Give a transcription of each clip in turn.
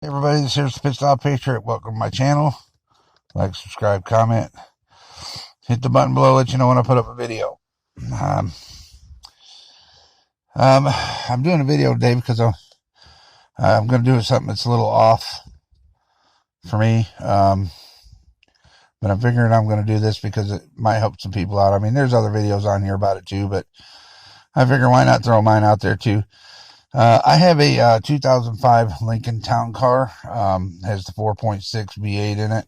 Hey everybody, this here's the Pit Stop Patriot. Welcome to my channel. Like, subscribe, comment. Hit the button below, let you know when I put up a video. Um, I'm doing a video today because I'm going to do something that's a little off for me. But I'm figuring I'm going to do this because it might help some people out. I mean, there's other videos on here about it too, but I figure why not throw mine out there too. I have a 2005 Lincoln Town Car. Has the 4.6 V8 in it.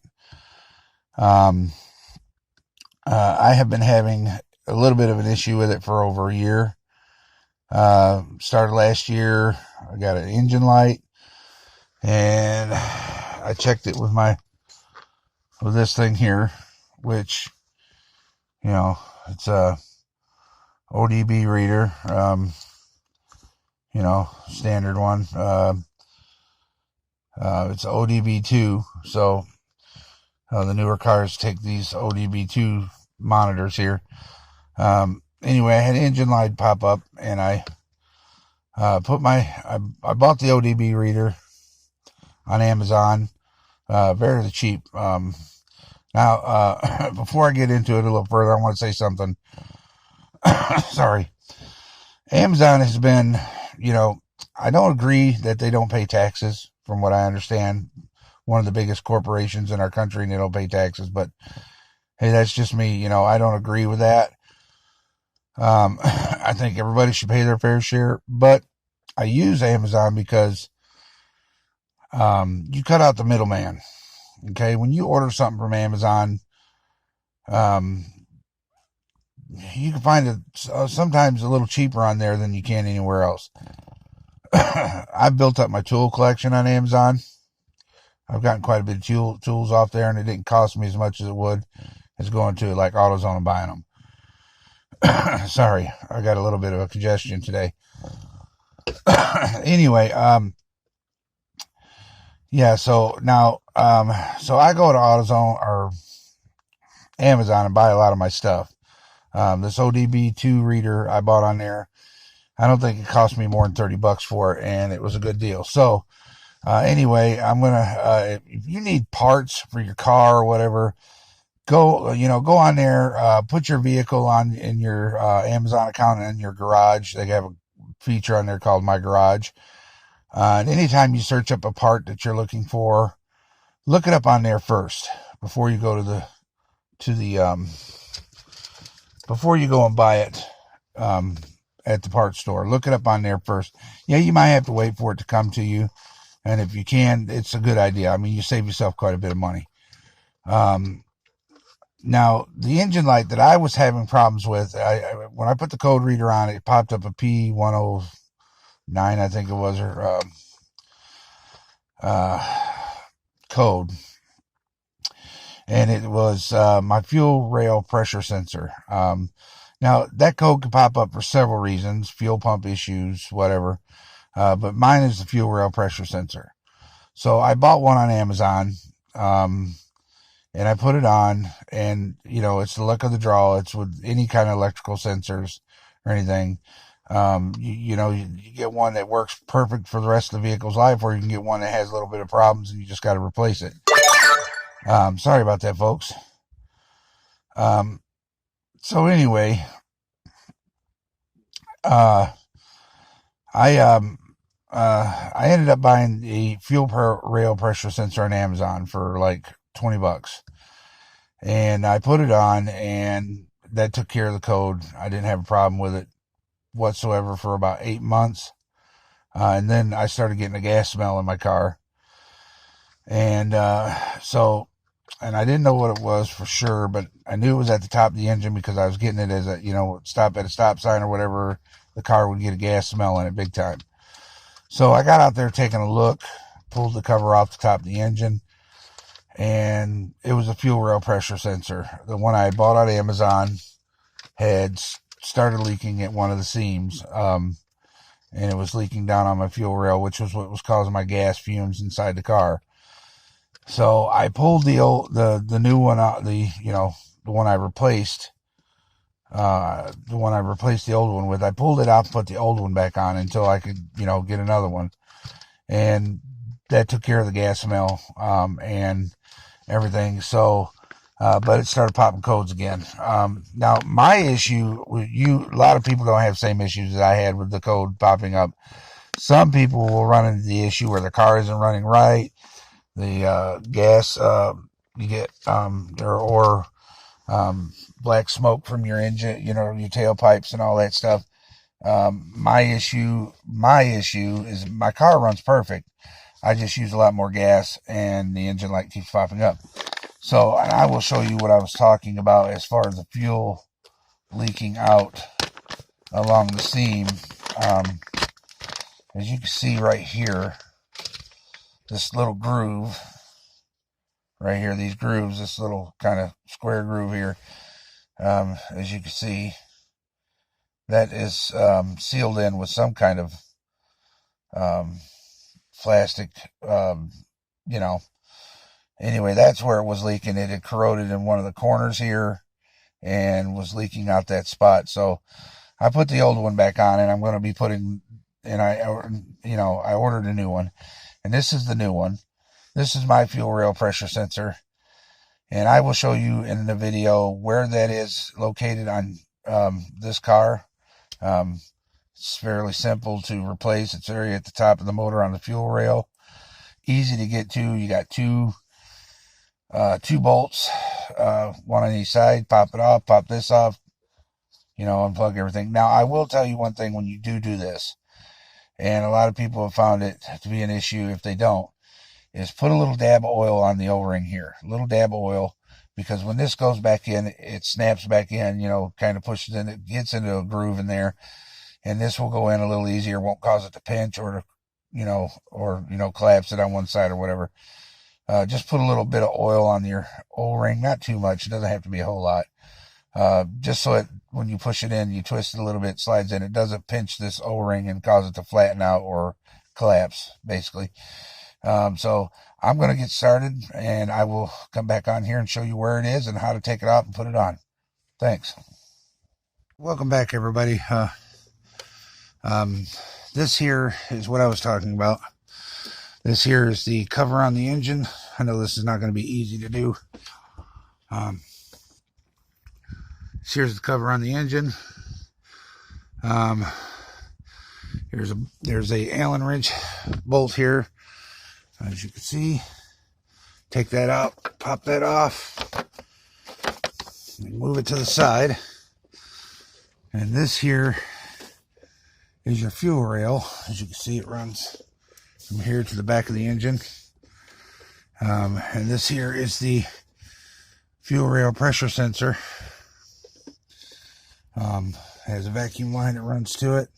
I have been having a little bit of an issue with it for over a year. Started last year. I got an engine light, and I checked it with this thing here, which it's a ODB reader. Standard one. It's ODB2, so the newer cars take these ODB2 monitors here. Anyway, I had engine light pop up, and I bought the ODB reader on Amazon, very cheap. Now, before I get into it a little further, I want to say something. Sorry. Amazon has been, I don't agree that they don't pay taxes, from what I understand. One of the biggest corporations in our country, and they don't pay taxes, but hey, that's just me. I don't agree with that. I think everybody should pay their fair share, but I use Amazon because you cut out the middleman. Okay, when you order something from Amazon, you can find it sometimes a little cheaper on there than you can anywhere else. I've built up my tool collection on Amazon. I've gotten quite a bit of tools off there, and it didn't cost me as much as it would as going to like AutoZone and buying them. Sorry, I got a little bit of a congestion today. Anyway, yeah, so now, so I go to AutoZone or Amazon and buy a lot of my stuff. This ODB2 reader I bought on there, I don't think it cost me more than $30 for it, and it was a good deal. So, anyway, I'm gonna, if you need parts for your car or whatever, go on there, put your vehicle on in your Amazon account in your garage. They have a feature on there called My Garage. And anytime you search up a part that you're looking for, look it up on there first before you go before you go and buy it at the parts store. Look it up on there first. Yeah, you might have to wait for it to come to you, and if you can, it's a good idea. I mean, you save yourself quite a bit of money. Now, the engine light that I was having problems with, when I put the code reader on, it popped up a P109, I think it was, or code. And it was my fuel rail pressure sensor. Now, that code could pop up for several reasons, fuel pump issues, whatever. But mine is the fuel rail pressure sensor. So I bought one on Amazon. And I put it on, and, it's the luck of the draw. It's with any kind of electrical sensors or anything. You get one that works perfect for the rest of the vehicle's life, or you can get one that has a little bit of problems and you just got to replace it. Sorry about that, folks. So anyway, I ended up buying a fuel rail pressure sensor on Amazon for like $20, and I put it on, and that took care of the code. I didn't have a problem with it whatsoever for about 8 months, and then I started getting a gas smell in my car, and and I didn't know what it was for sure, but I knew it was at the top of the engine because I was getting it as stop at a stop sign or whatever. The car would get a gas smell in it big time. So I got out there taking a look, pulled the cover off the top of the engine, and it was a fuel rail pressure sensor. The one I bought on Amazon had started leaking at one of the seams, and it was leaking down on my fuel rail, which was what was causing my gas fumes inside the car. So I pulled the new one out, the one I replaced, the old one with. I pulled it out and put the old one back on until I could, get another one. And that took care of the gas smell, and everything. So, but it started popping codes again. Now my issue with a lot of people don't have the same issues that I had with the code popping up. Some people will run into the issue where the car isn't running right. The gas, you get, or black smoke from your engine, your tailpipes and all that stuff. My issue is my car runs perfect. I just use a lot more gas and the engine light keeps popping up. So, and I will show you what I was talking about as far as the fuel leaking out along the seam. As you can see right here, this little groove right here, these grooves, this little kind of square groove here, as you can see, that is sealed in with some kind of plastic, anyway, that's where it was leaking. It had corroded in one of the corners here and was leaking out that spot. So I put the old one back on, and I'm going to be putting, and I ordered a new one, and this is the new one. This is my fuel rail pressure sensor, and I will show you in the video where that is located on this car. It's fairly simple to replace. It's area at the top of the motor on the fuel rail. Easy to get to. You got two bolts, one on each side. Pop it off, pop this off, unplug everything. Now, I will tell you one thing when you do this, and a lot of people have found it to be an issue if they don't, is put a little dab of oil on the O-ring here. A little dab of oil, because when this goes back in, it snaps back in, kind of pushes in, it gets into a groove in there, and this will go in a little easier, won't cause it to pinch or collapse it on one side or whatever. Just put a little bit of oil on your O-ring, not too much. It doesn't have to be a whole lot. Just so when you push it in, you twist it a little bit, slides in. It doesn't pinch this O-ring and cause it to flatten out or collapse, basically. So I'm going to get started, and I will come back on here and show you where it is and how to take it off and put it on. Thanks. Welcome back, everybody. This here is what I was talking about. This here is the cover on the engine. I know this is not going to be easy to do. Here's the cover on the engine. There's a Allen wrench bolt here, as you can see. Take that out, pop that off, and move it to the side. And this here is your fuel rail. As you can see, it runs from here to the back of the engine. And this here is the fuel rail pressure sensor. Has a vacuum line that runs to it,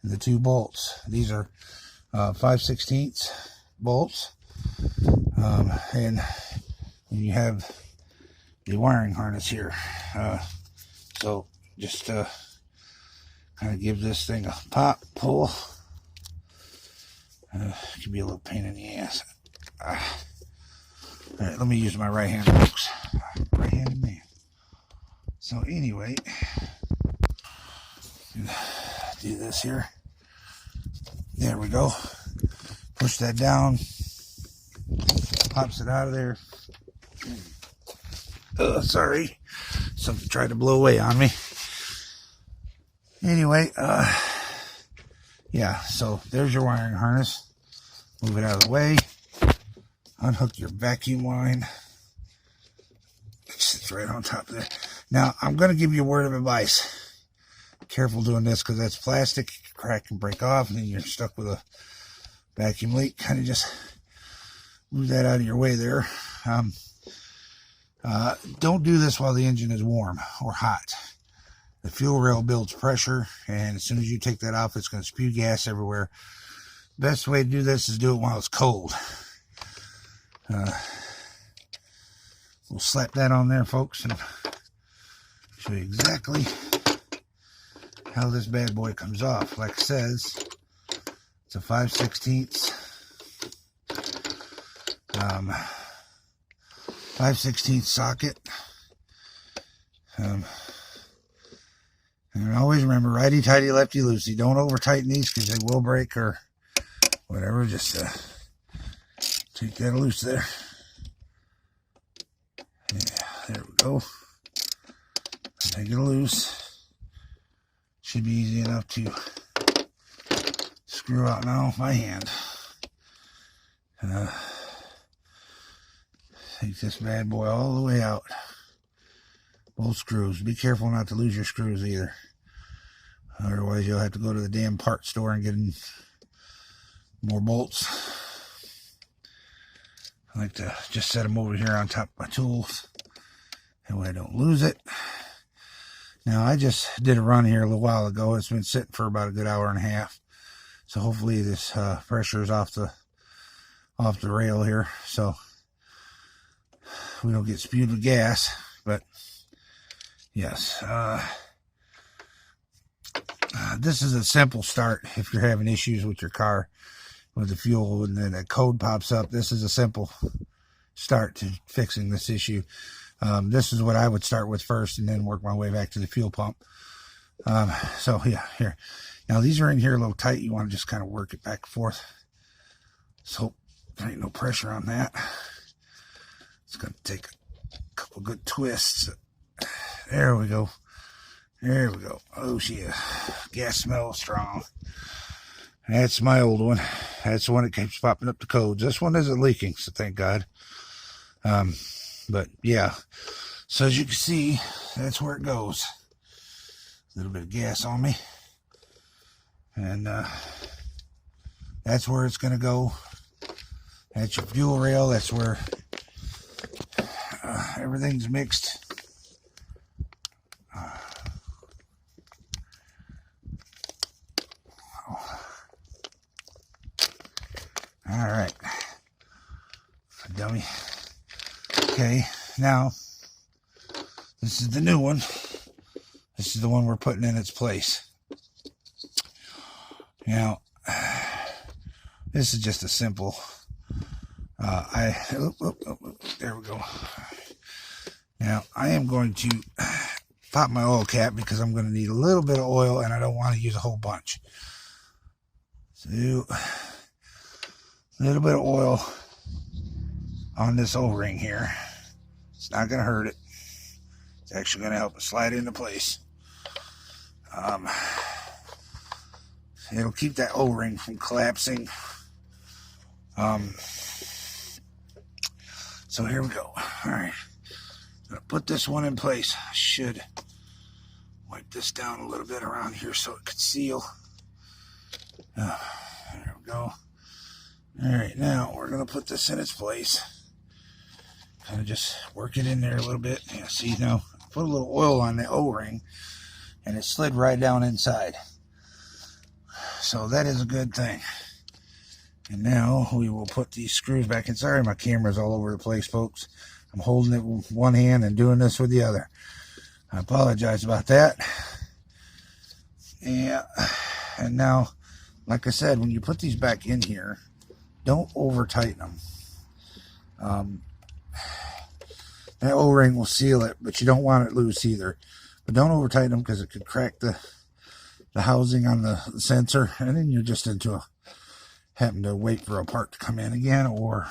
and the two bolts. These are 5/16 bolts, and you have the wiring harness here. So just kind of give this thing a pop, pull. It can be a little pain in the ass. All right, let me use my right hand, folks. Right-handed man. So anyway, do this here. There we go. Push that down. Pops it out of there. Sorry. Something tried to blow away on me. Anyway, yeah, so there's your wiring harness. Move it out of the way. Unhook your vacuum line. It sits right on top of there. Now, I'm going to give you a word of advice. Careful doing this, because that's plastic. It can crack and break off, and then you're stuck with a vacuum leak. Kind of just move that out of your way there. Don't do this while the engine is warm or hot. The fuel rail builds pressure, and as soon as you take that off, it's going to spew gas everywhere. Best way to do this is do it while it's cold. We'll slap that on there, folks, and show you exactly how this bad boy comes off. Like it says, it's a 5/16 5/16 socket. And always remember, righty tighty, lefty loosey. Don't over tighten these, because they will break or whatever. Just Take that loose there. Yeah, there we go. Take it loose. Should be easy enough to screw out now with my hand. Take this bad boy all the way out. Both screws. Be careful not to lose your screws either. Otherwise you'll have to go to the damn part store and get more bolts. I like to just set them over here on top of my tools. That way I don't lose it. Now I just did a run here a little while ago. It's been sitting for about a good hour and a half. So hopefully this pressure is off the rail here. So we don't get spewed with gas. But yes, this is a simple start if you're having issues with your car with the fuel and then that code pops up. This is a simple start to fixing this issue. This is what I would start with first and then work my way back to the fuel pump. So yeah, here. Now these are in here a little tight. You want to just kind of work it back and forth. So there ain't no pressure on that. It's going to take a couple good twists. There we go. There we go. Oh, yeah. Gas smells strong. That's my old one. That's the one that keeps popping up the codes. This one isn't leaking, so thank God. But, yeah. So, as you can see, that's where it goes. A little bit of gas on me. And that's where it's going to go. That's your fuel rail. That's where everything's mixed. All right, dummy. Okay, now this is the new one. This is the one we're putting in its place. Now, this is just a simple. There we go. Now, I am going to pop my oil cap because I'm going to need a little bit of oil and I don't want to use a whole bunch. So, a little bit of oil on this O-ring here. It's not going to hurt it. It's actually going to help it slide into place. It'll keep that O-ring from collapsing. So here we go. All right. I'm going to put this one in place. I should wipe this down a little bit around here so it could seal. There we go. All right, now we're going to put this in its place. Kind of just work it in there a little bit. Yeah, see now, put a little oil on the O-ring and it slid right down inside. So that is a good thing. And now we will put these screws back in. Sorry, my camera's all over the place, folks. I'm holding it with one hand and doing this with the other. I apologize about that. Yeah, and now, like I said, when you put these back in here, don't over tighten them. That O-ring will seal it, but you don't want it loose either. But don't over tighten them because it could crack the housing on the sensor, and then you're just into having to wait for a part to come in again, or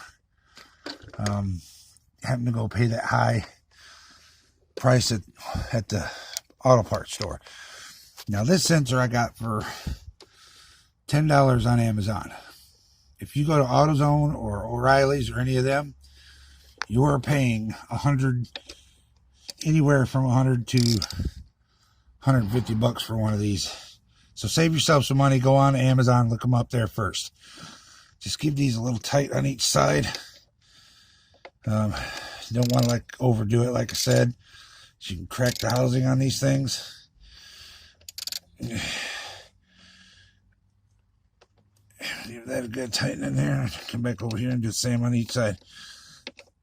having to go pay that high price at the auto parts store. Now this sensor I got for $10 on Amazon. If you go to AutoZone or O'Reilly's or any of them, you are paying anywhere from 100 to 150 bucks for one of these. So save yourself some money. Go on to Amazon, look them up there first. Just give these a little tight on each side. You don't want to overdo it, like I said. So you can crack the housing on these things. Give that a good tightening there. Come back over here and do the same on each side.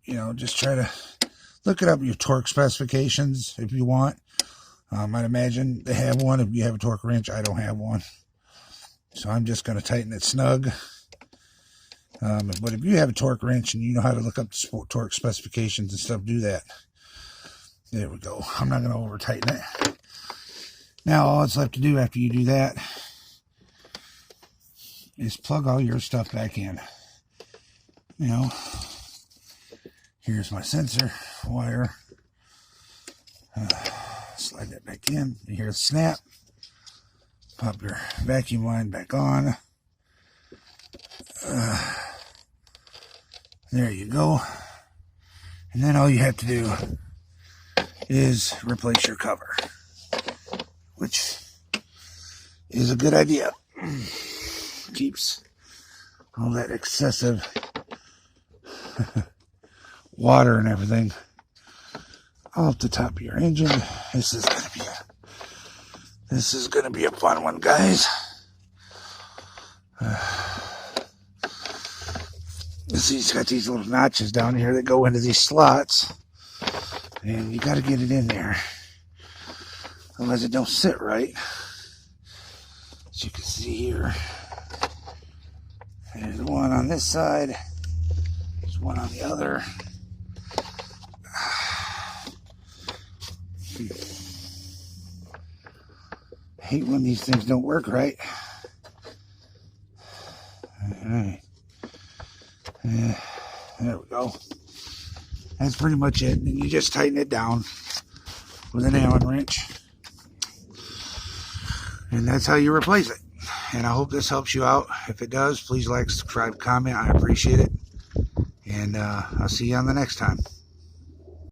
You know, just try to look it up your torque specifications if you want. I'd imagine they have one. If you have a torque wrench, I don't have one. So I'm just going to tighten it snug. But if you have a torque wrench and you know how to look up the torque specifications and stuff, do that. There we go. I'm not going to over tighten it. Now all it's left to do after you do that is plug all your stuff back in. you know, here's my sensor wire. Slide that back in. You hear the snap. Pop your vacuum line back on. There you go. And then all you have to do is replace your cover, which is a good idea. Keeps all that excessive water and everything off the top of your engine. This is gonna be a fun one, guys. See, it's got these little notches down here that go into these slots, and you got to get it in there, otherwise it don't sit right. As you can see here, there's one on this side, there's one on the other. I hate when these things don't work right. All right. Yeah, there we go. That's pretty much it. And you just tighten it down with an Allen wrench. And that's how you replace it. And I hope this helps you out. If it does, please like, subscribe, comment. I appreciate it. And I'll see you on the next time.